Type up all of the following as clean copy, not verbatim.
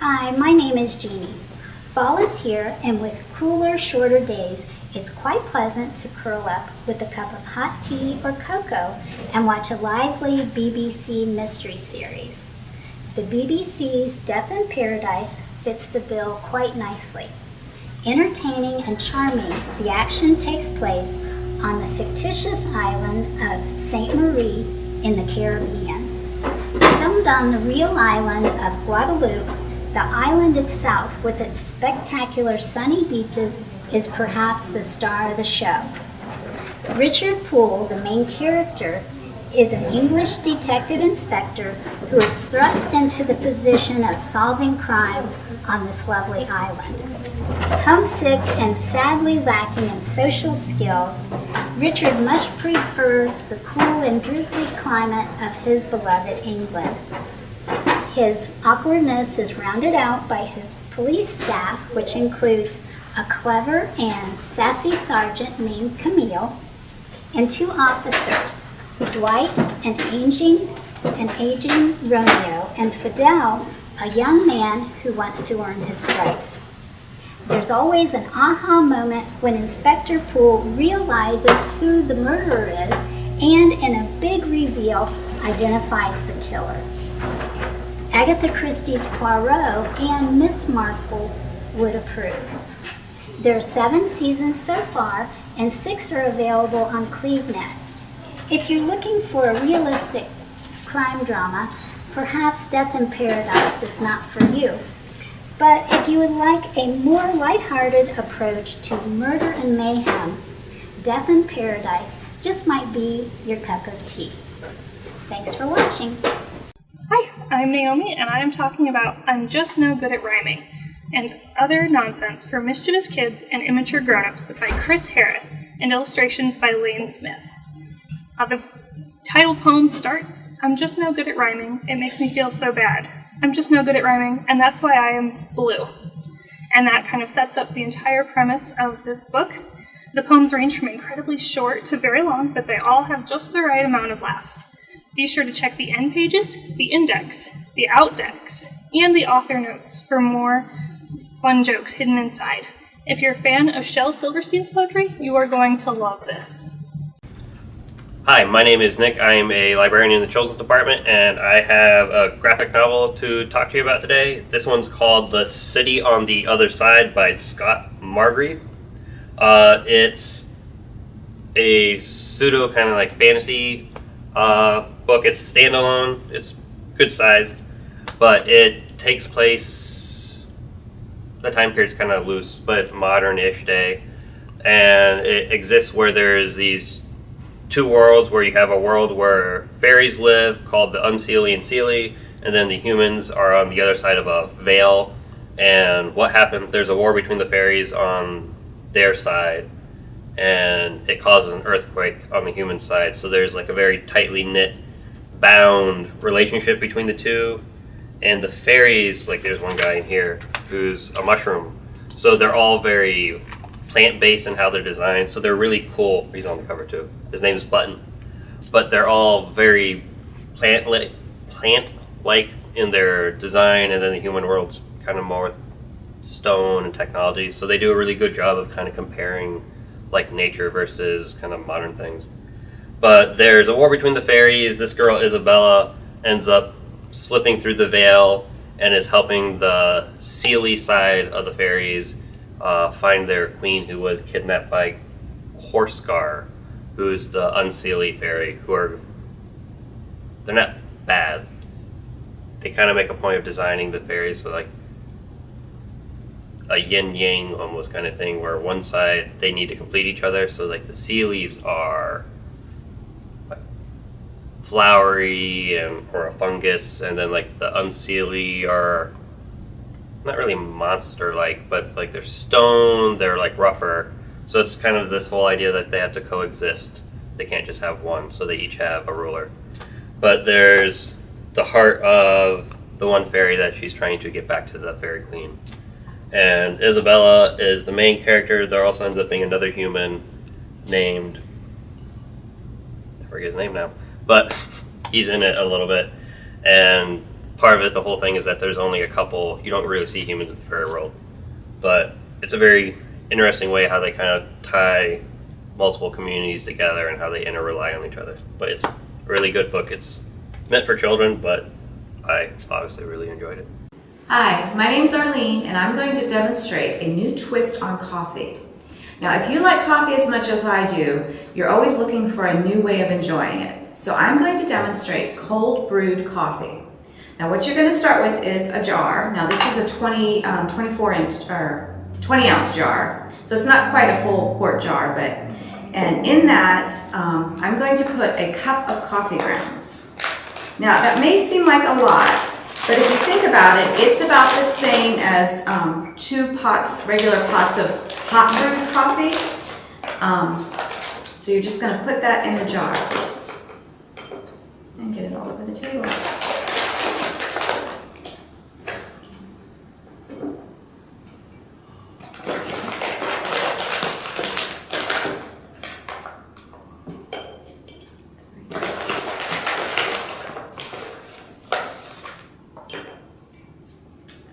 Hi, my name is Jeannie. Fall is here, and with cooler, shorter days, it's quite pleasant to curl up with a cup of hot tea or cocoa and watch a lively BBC mystery series. The BBC's Death in Paradise fits the bill quite nicely. Entertaining and charming, the action takes place on the fictitious island of Saint Marie in the Caribbean. Filmed on the real island of Guadeloupe, the island itself, with its spectacular sunny beaches, is perhaps the star of the show. Richard Poole, the main character, is an English detective inspector who is thrust into the position of solving crimes on this lovely island. Homesick and sadly lacking in social skills, Richard much prefers the cool and drizzly climate of his beloved England. His awkwardness is rounded out by his police staff, which includes a clever and sassy sergeant named Camille, and two officers, Dwight, an aging Romeo, and Fidel, a young man who wants to earn his stripes. There's always an aha moment when Inspector Poole realizes who the murderer is and, in a big reveal, identifies the killer. Agatha Christie's Poirot and Miss Marple would approve. There are 7 seasons so far, and 6 are available on CleveNet. If you're looking for a realistic crime drama, perhaps Death in Paradise is not for you. But if you would like a more lighthearted approach to murder and mayhem, Death in Paradise just might be your cup of tea. Thanks for watching. Hi, I'm Naomi, and I am talking about I'm Just No Good at Rhyming and Other Nonsense for Mischievous Kids and Immature Grown-Ups by Chris Harris and illustrations by Lane Smith. The title poem starts, I'm just no good at rhyming, it makes me feel so bad. I'm just no good at rhyming, and that's why I am blue. And that kind of sets up the entire premise of this book. The poems range from incredibly short to very long, but they all have just the right amount of laughs. Be sure to check the end pages, the index, the outdex, and the author notes for more fun jokes hidden inside. If you're a fan of Shel Silverstein's poetry, you are going to love this. Hi, my name is Nick. I am a librarian in the Children's Department, and I have a graphic novel to talk to you about today. This one's called The City on the Other Side by Scott Margrave. It's a pseudo kind of like fantasy book. It's standalone. It's good sized, but it takes place, the time period's kind of loose, but modern-ish day, and it exists where there's these 2 worlds, where you have a world where fairies live called the Unseelie and Seelie, and then the humans are on the other side of a veil. And what happened, there's a war between the fairies on their side, and it causes an earthquake on the human side. So there's like a very tightly knit, bound relationship between the two. And the fairies, like there's one guy in here who's a mushroom. So they're all very plant-based in how they're designed, so they're really cool. He's on the cover too. His name's Button. But they're all very plant-like in their design, and then the human world's kind of more stone and technology. So they do a really good job of kind of comparing like nature versus kind of modern things. But there's a war between the fairies. This girl, Isabella, ends up slipping through the veil and is helping the Seelie side of the fairies find their queen, who was kidnapped by Korsgar, who's the Unseelie fairy, they're not bad. They kind of make a point of designing the fairies so like a yin-yang almost kind of thing, where one side they need to complete each other. So like the Seelies are like flowery or a fungus, and then like the Unseelie are not really monster-like, but like they're stone, they're like rougher. So it's kind of this whole idea that they have to coexist. They can't just have one, so they each have a ruler. But there's the heart of the one fairy that she's trying to get back to the fairy queen. And Isabella is the main character. There also ends up being another human named, I forget his name now, but he's in it a little bit. And part of it, the whole thing is that there's only a couple. You don't really see humans in the fairy world, but it's a very interesting way how they kind of tie multiple communities together and how they interrely on each other. But it's a really good book. It's meant for children, but I obviously really enjoyed it. Hi, my name's Arlene, and I'm going to demonstrate a new twist on coffee. Now, if you like coffee as much as I do, you're always looking for a new way of enjoying it. So I'm going to demonstrate cold brewed coffee. Now, what you're going to start with is a jar. Now, this is a 20 ounce jar, so it's not quite a full quart jar, and in that, I'm going to put a cup of coffee grounds. Now, that may seem like a lot, but if you think about it, it's about the same as 2 regular pots of hot brewed coffee. So you're just going to put that in the jar, please, and get it all over the table.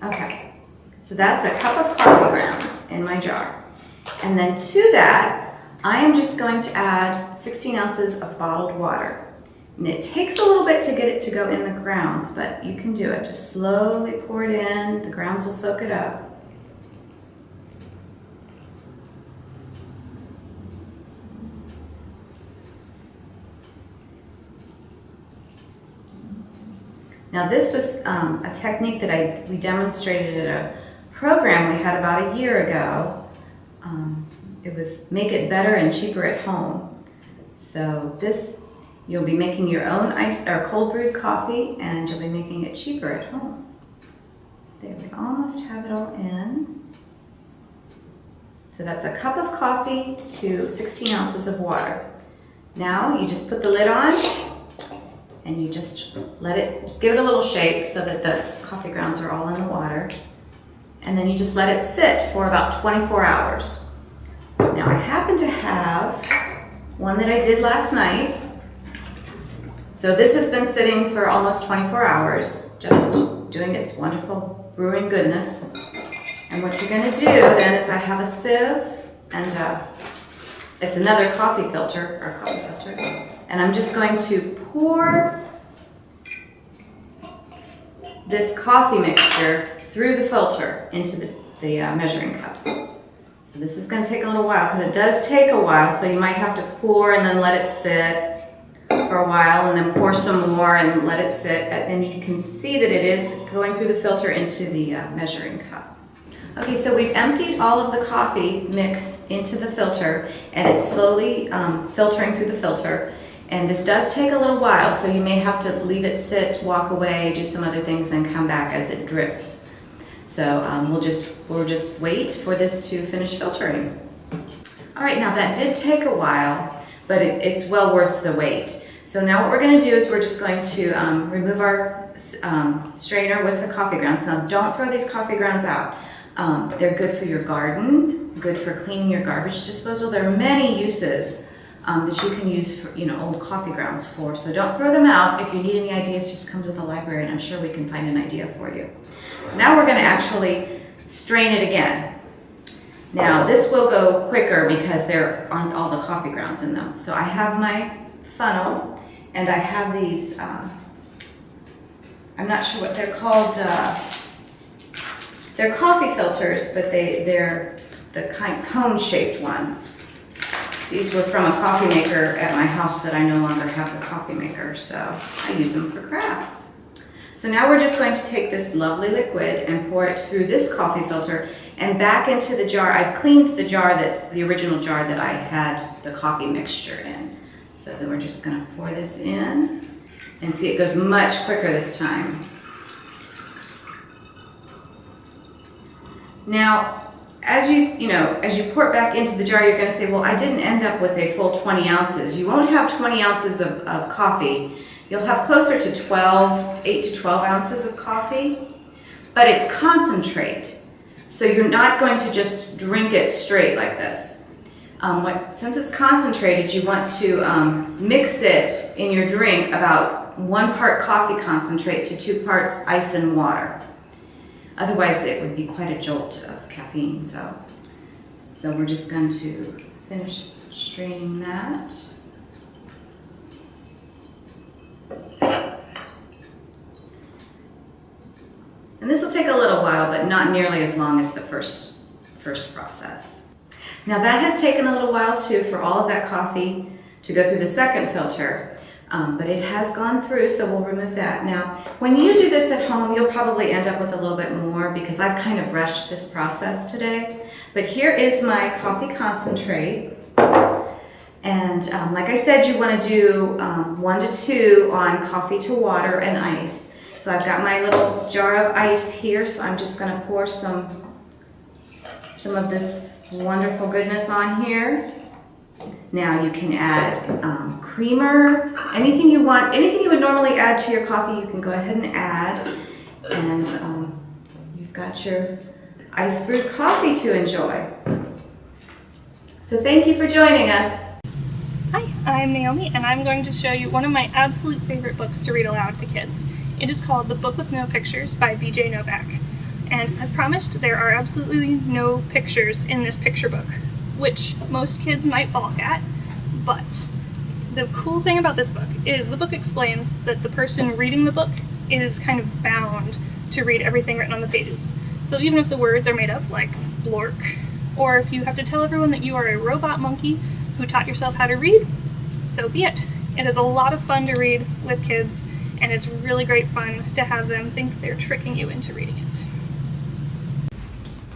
Okay, so that's a cup of coffee grounds in my jar. And then to that, I am just going to add 16 ounces of bottled water. And it takes a little bit to get it to go in the grounds, but you can do it. Just slowly pour it in, the grounds will soak it up. Now this was a technique that we demonstrated at a program we had about a year ago. It was make it better and cheaper at home. So you'll be making your own cold brewed coffee, and you'll be making it cheaper at home. There, we almost have it all in. So that's a cup of coffee to 16 ounces of water. Now you just put the lid on, and you just give it a little shake so that the coffee grounds are all in the water. And then you just let it sit for about 24 hours. Now I happen to have one that I did last night. So this has been sitting for almost 24 hours, just doing its wonderful brewing goodness. And what you're gonna do then is I have a sieve, and it's another coffee filter, and I'm just going to pour this coffee mixture through the filter into the measuring cup. So this is going to take a little while, because it does take a while, so you might have to pour and then let it sit for a while, and then pour some more and let it sit, and you can see that it is going through the filter into the measuring cup. Okay, so we've emptied all of the coffee mix into the filter, and it's slowly filtering through the filter. And this does take a little while, so you may have to leave it sit, walk away, do some other things, and come back as it drips. So we'll just wait for this to finish filtering. All right, now that did take a while, but it's well worth the wait. So now what we're going to do is we're just going to remove our strainer with the coffee grounds. Now don't throw these coffee grounds out. They're good for your garden, good for cleaning your garbage disposal. There are many uses that you can use for, old coffee grounds for. So don't throw them out. If you need any ideas, just come to the library, and I'm sure we can find an idea for you. So now we're going to actually strain it again. Now this will go quicker because there aren't all the coffee grounds in them. So I have my funnel, and I have these, I'm not sure what they're called. They're coffee filters, but they're the kind cone-shaped ones. These were from a coffee maker at my house that I no longer have the coffee maker, so I use them for crafts. So now we're just going to take this lovely liquid and pour it through this coffee filter and back into the jar. I've cleaned the original jar that I had the coffee mixture in. So then we're just going to pour this in, and see, it goes much quicker this time. Now, as you pour it back into the jar, you're going to say, well, I didn't end up with a full 20 ounces. You won't have 20 ounces of coffee. You'll have closer to 8 to 12 ounces of coffee, but it's concentrate. So you're not going to just drink it straight like this. Since it's concentrated, you want to mix it in your drink about about 1 part coffee concentrate to 2 parts ice and water. Otherwise, it would be quite a jolt of caffeine. So we're just going to finish straining that. And this will take a little while, but not nearly as long as the first process. Now that has taken a little while too for all of that coffee to go through the second filter, but it has gone through, so we'll remove that. Now, when you do this at home, you'll probably end up with a little bit more because I've kind of rushed this process today. But here is my coffee concentrate. And like I said, you want to do 1 to 2 on coffee to water and ice. So I've got my little jar of ice here, so I'm just going to pour some of this wonderful goodness on here. Now you can add creamer, anything you want, anything you would normally add to your coffee, you can go ahead and add. And you've got your ice brewed coffee to enjoy. So thank you for joining us. Hi, I'm Naomi, and I'm going to show you one of my absolute favorite books to read aloud to kids. It is called The Book with No Pictures by B.J. Novak. And as promised, there are absolutely no pictures in this picture book, which most kids might balk at, but the cool thing about this book is the book explains that the person reading the book is kind of bound to read everything written on the pages. So even if the words are made up, like blork, or if you have to tell everyone that you are a robot monkey who taught yourself how to read, so be it. It is a lot of fun to read with kids, and it's really great fun to have them think they're tricking you into reading it.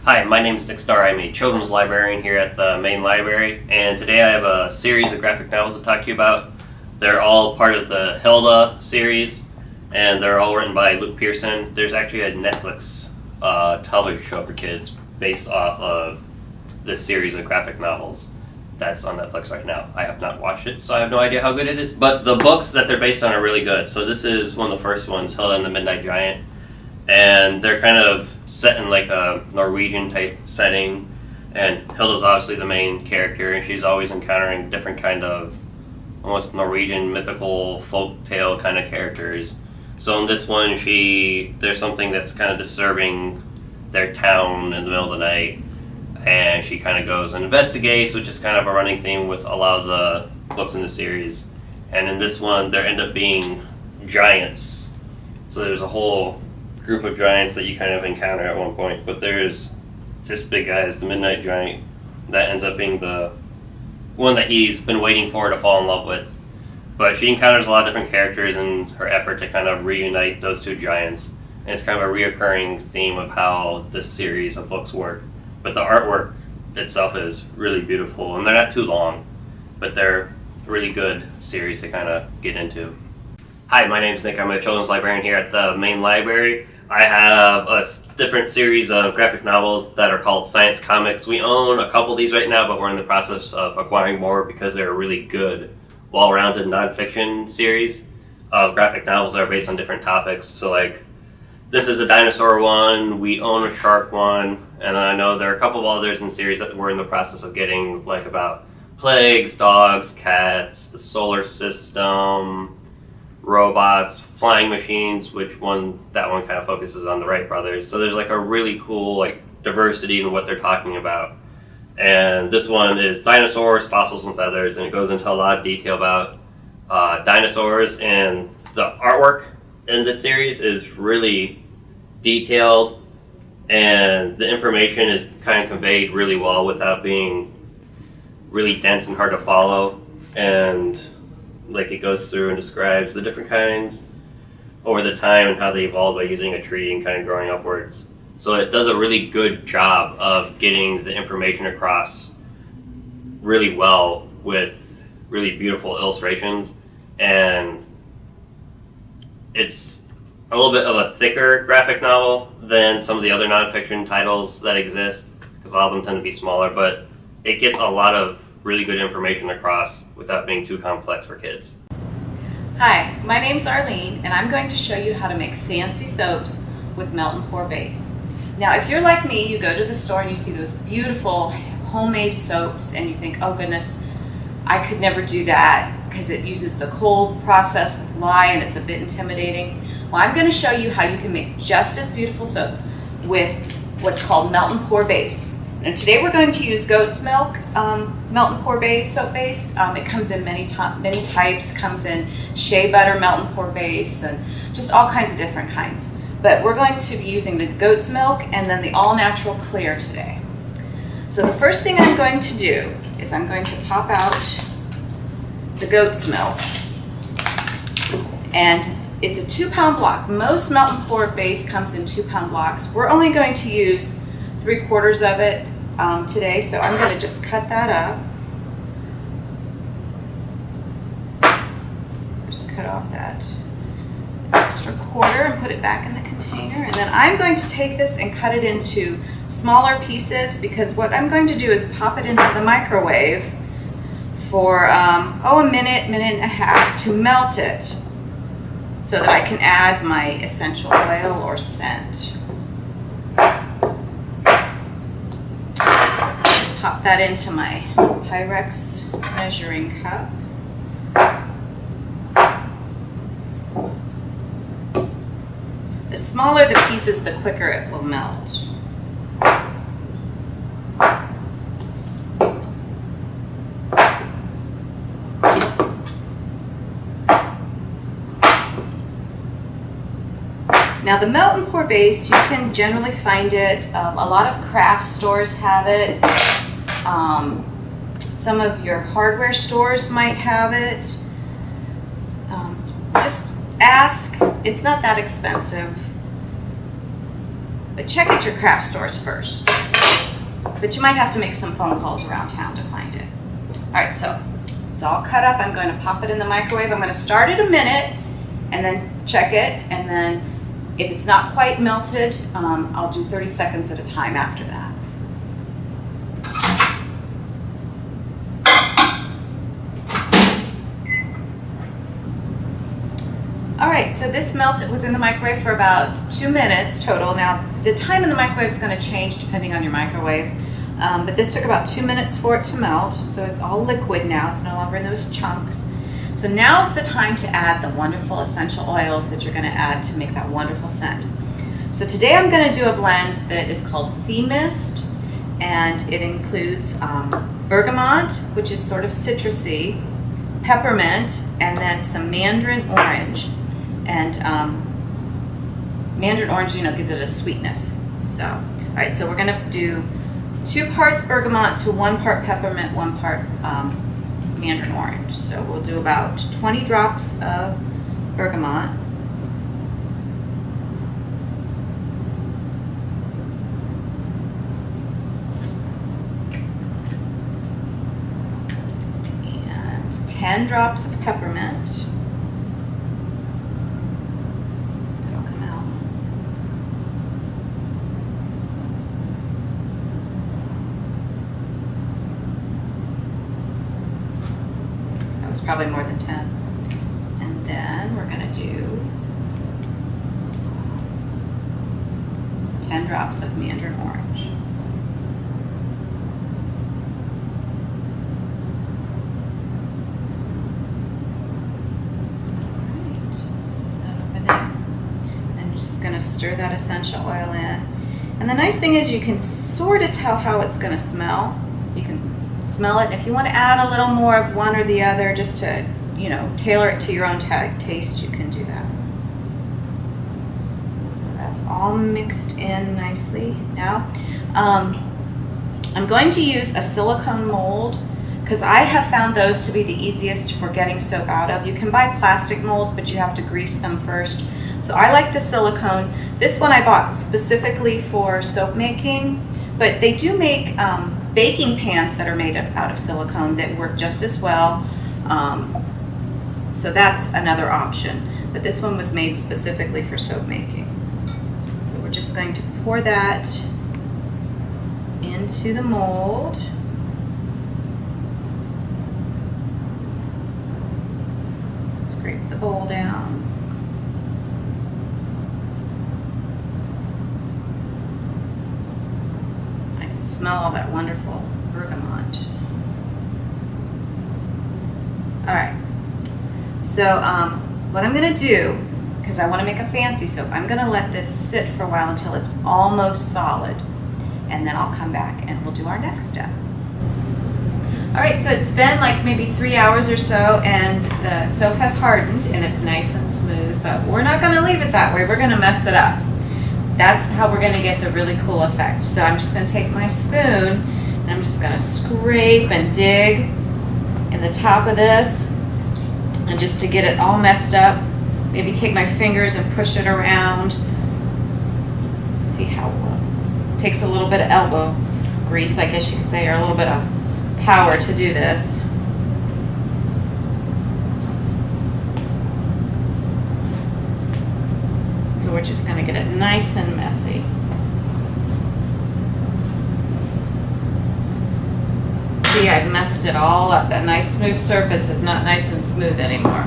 Hi, my name is Nick Starr. I'm a children's librarian here at the main library, and today I have a series of graphic novels to talk to you about. They're all part of the Hilda series, and they're all written by Luke Pearson. There's actually a Netflix television show for kids based off of this series of graphic novels that's on Netflix right now. I have not watched it, so I have no idea how good it is, but the books that they're based on are really good. So this is one of the first ones, Hilda and the Midnight Giant, and they're kind of set in like a Norwegian type setting, and Hilda's obviously the main character, and she's always encountering different kind of almost Norwegian mythical folk tale kind of characters. So in this one, there's something that's kind of disturbing their town in the middle of the night, and she kind of goes and investigates, which is kind of a running theme with a lot of the books in the series. And in this one, there end up being giants. So there's a whole group of giants that you kind of encounter at one point, but there's this big guy is the Midnight Giant that ends up being the one that he's been waiting for to fall in love with. But she encounters a lot of different characters in her effort to kind of reunite those two giants, and it's kind of a reoccurring theme of how this series of books work. But the artwork itself is really beautiful, and they're not too long, but they're a really good series to kind of get into. Hi, my name's Nick. I'm a children's librarian here at the main library. I have a different series of graphic novels that are called Science Comics. We own a couple of these right now, but we're in the process of acquiring more because they're a really good, well-rounded nonfiction series of graphic novels that are based on different topics. So like, this is a dinosaur one, we own a shark one, and then I know there are a couple of others in the series that we're in the process of getting, like about plagues, dogs, cats, the solar system, robots, flying machines, that one kind of focuses on the Wright brothers. So there's like a really cool like diversity in what they're talking about. And this one is dinosaurs, fossils, and feathers, and it goes into a lot of detail about dinosaurs. And the artwork in this series is really detailed, and the information is kind of conveyed really well without being really dense and hard to follow. And like it goes through and describes the different kinds over the time and how they evolved by using a tree and kind of growing upwards. So it does a really good job of getting the information across really well with really beautiful illustrations. And it's a little bit of a thicker graphic novel than some of the other nonfiction titles that exist, because a lot of them tend to be smaller, but it gets a lot of really good information across without being too complex for kids. Hi, my name's Arlene, and I'm going to show you how to make fancy soaps with melt and pour base. Now, if you're like me, you go to the store and you see those beautiful homemade soaps and you think, oh goodness, I could never do that because it uses the cold process with lye and it's a bit intimidating. Well, I'm going to show you how you can make just as beautiful soaps with what's called melt and pour base. And today we're going to use goat's milk melt and pour base, soap base. It comes in many types, comes in shea butter melt and pour base, and just all kinds of different kinds. But we're going to be using the goat's milk and then the all natural clear today. So the first thing I'm going to do is I'm going to pop out the goat's milk, and it's a 2-pound block. Most melt and pour base comes in 2-pound blocks. We're only going to use 3/4 of it today, so I'm going to just cut that up. Just cut off that extra quarter and put it back in the container, and then I'm going to take this and cut it into smaller pieces, because what I'm going to do is pop it into the microwave for a minute and a half to melt it, so that I can add my essential oil or scent. Pop that into my Pyrex measuring cup. The smaller the pieces, the quicker it will melt. Now the melt and pour base, you can generally find it, a lot of craft stores have it, some of your hardware stores might have it. Just ask, it's not that expensive, but check at your craft stores first. But you might have to make some phone calls around town to find it. All right, so it's all cut up. I'm going to pop it in the microwave. I'm going to start at a minute and then check it, and then if it's not quite melted, I'll do 30 seconds at a time after that. All right, so this was in the microwave for about 2 minutes total. Now, the time in the microwave is going to change depending on your microwave, but this took about 2 minutes for it to melt, so it's all liquid now. It's no longer in those chunks. So now's the time to add the wonderful essential oils that you're going to add to make that wonderful scent. So today I'm going to do a blend that is called Sea Mist, and it includes bergamot, which is sort of citrusy, peppermint, and then some mandarin orange. And mandarin orange, gives it a sweetness. So, all right, so we're going to do 2 parts bergamot to 1 part peppermint, 1 part mandarin orange. So we'll do about 20 drops of bergamot. And 10 drops of peppermint. It'll come out. Probably more than 10. And then we're going to do 10 drops of mandarin orange. Alright, set that over there. And just going to stir that essential oil in. And the nice thing is you can sort of tell how it's going to smell. You can smell it. If you want to add a little more of one or the other just to, tailor it to your own taste, you can do that. So that's all mixed in nicely. Now, I'm going to use a silicone mold because I have found those to be the easiest for getting soap out of. You can buy plastic molds, but you have to grease them first. So I like the silicone. This one I bought specifically for soap making, but they do make baking pans that are made out of silicone that work just as well. So that's another option. But this one was made specifically for soap making. So we're just going to pour that into the mold. Scrape the bowl down. Smell all that wonderful bergamot. All right, So what I'm gonna do, because I wanna make a fancy soap, I'm gonna let this sit for a while until it's almost solid. And then I'll come back and we'll do our next step. All right, so it's been like maybe 3 hours or so, and the soap has hardened and it's nice and smooth, but we're not gonna leave it that way. We're gonna mess it up. That's how we're gonna get the really cool effect. So I'm just gonna take my spoon and I'm just gonna scrape and dig in the top of this, and just to get it all messed up, maybe take my fingers and push it around. See how it takes a little bit of elbow grease, I guess you could say, or a little bit of power to do this. So we're just going to get it nice and messy. See, I've messed it all up. That nice smooth surface is not nice and smooth anymore.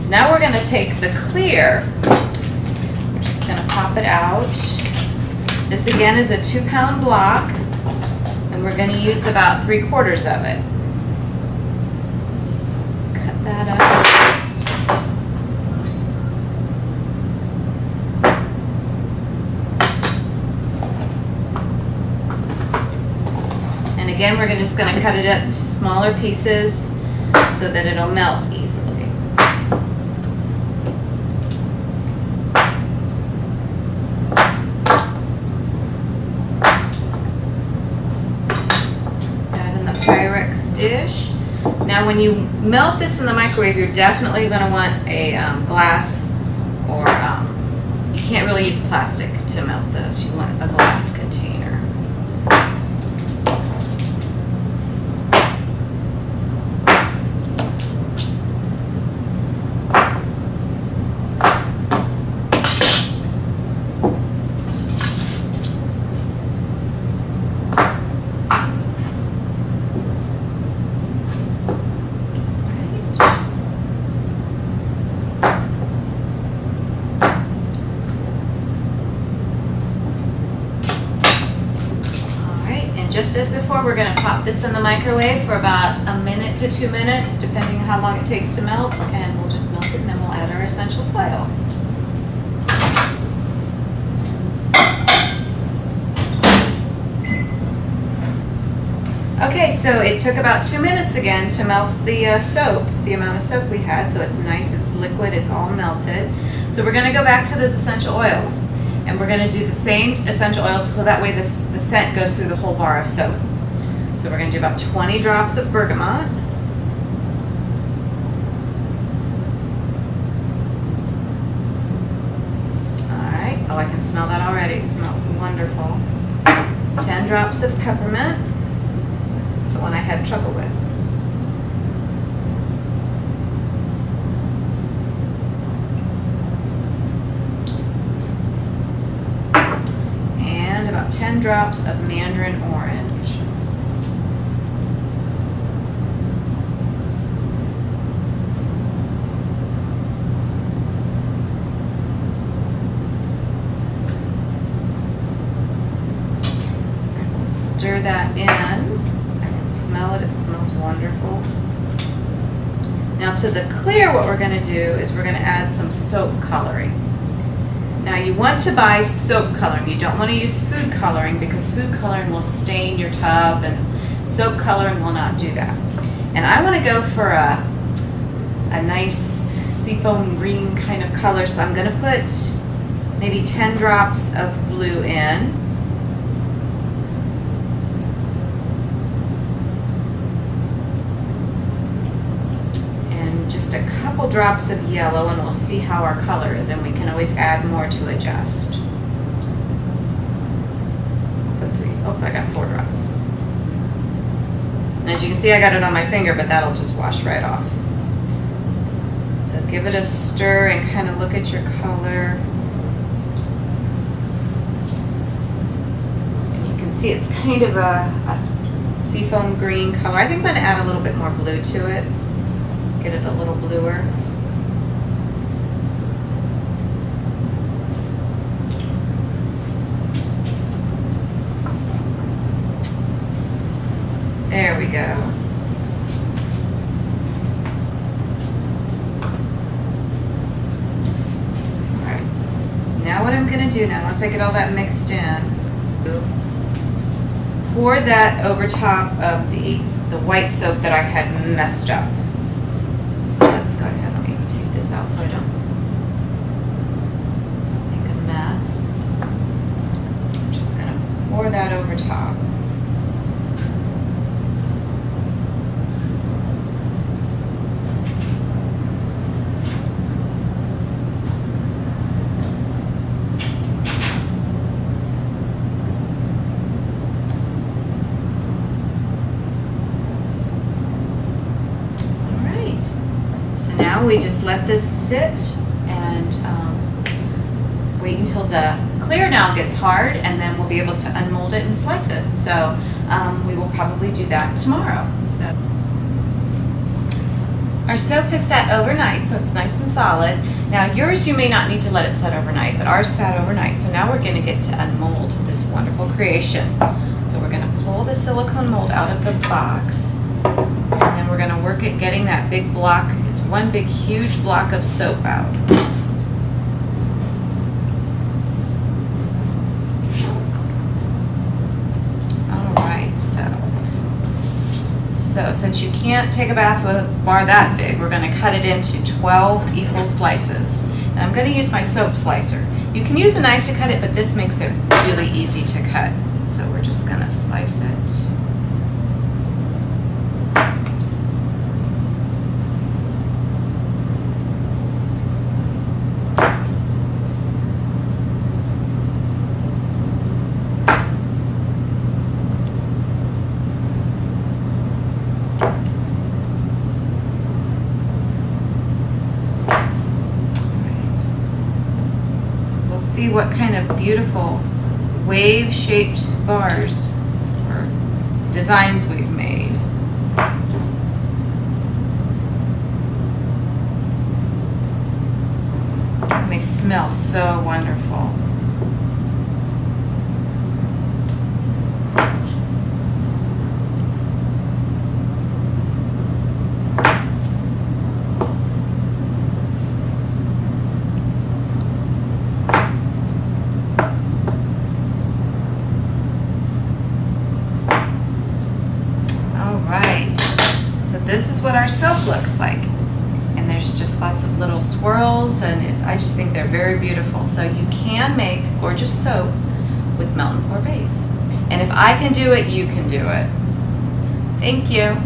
So now we're going to take the clear. We're just going to pop it out. This again is a 2-pound block, and we're going to use about 3/4 of it. Let's cut that up. And again, we're just going to cut it up into smaller pieces so that it'll melt easily. Dish. Now when you melt this in the microwave, you're definitely going to want a glass, or you can't really use plastic to melt this. You want a glass container. Just as before, we're going to pop this in the microwave for about 1 minute to 2 minutes, depending on how long it takes to melt, and we'll just melt it and then we'll add our essential oil. Okay, so it took about 2 minutes again to melt the soap, the amount of soap we had, so it's nice, it's liquid, it's all melted. So we're going to go back to those essential oils. And we're going to do the same essential oils so that way the scent goes through the whole bar of soap. So we're going to do about 20 drops of bergamot. Alright, oh, I can smell that already. It smells wonderful. 10 drops of peppermint. This was the one I had trouble with. About 10 drops of mandarin orange. We'll stir that in. I can smell it. It smells wonderful. Now to the clear, what we're going to do is we're going to add some soap coloring. Now you want to buy soap coloring. You don't want to use food coloring because food coloring will stain your tub and soap coloring will not do that. And I want to go for a nice seafoam green kind of color, so I'm going to put maybe 10 drops of blue in. A couple drops of yellow, and we'll see how our color is, and we can always add more to adjust. Put 3. Oh, I got 4 drops. And as you can see, I got it on my finger, but that'll just wash right off. So give it a stir and kind of look at your color. And you can see it's kind of a seafoam green color. I think I'm going to add a little bit more blue to it. Get it a little bluer. There we go. what I'm gonna do now, once I get all that mixed in, pour that over top of the white soap that I had messed up. So let's go ahead, let me take this out so I don't make a mess. I'm just gonna pour that over top. Now we just let this sit and wait until the clear now gets hard, and then we'll be able to unmold it and slice it. So we will probably do that tomorrow. So our soap has sat overnight, so it's nice and solid. Now yours, you may not need to let it set overnight, but ours sat overnight. So now we're going to get to unmold this wonderful creation. So we're going to pull the silicone mold out of the box, and then we're going to work at getting that big block. It's one big huge block of soap out. Alright, so since you can't take a bath with a bar that big, we're going to cut it into 12 equal slices. And I'm going to use my soap slicer. You can use a knife to cut it, but this makes it really easy to cut. So we're just going to slice it. See what kind of beautiful wave-shaped bars or designs we've made. And they smell so wonderful. This is what our soap looks like, and there's just lots of little swirls, and I just think they're very beautiful. So you can make gorgeous soap with melt and pour base, and if I can do it, you can do it. Thank you.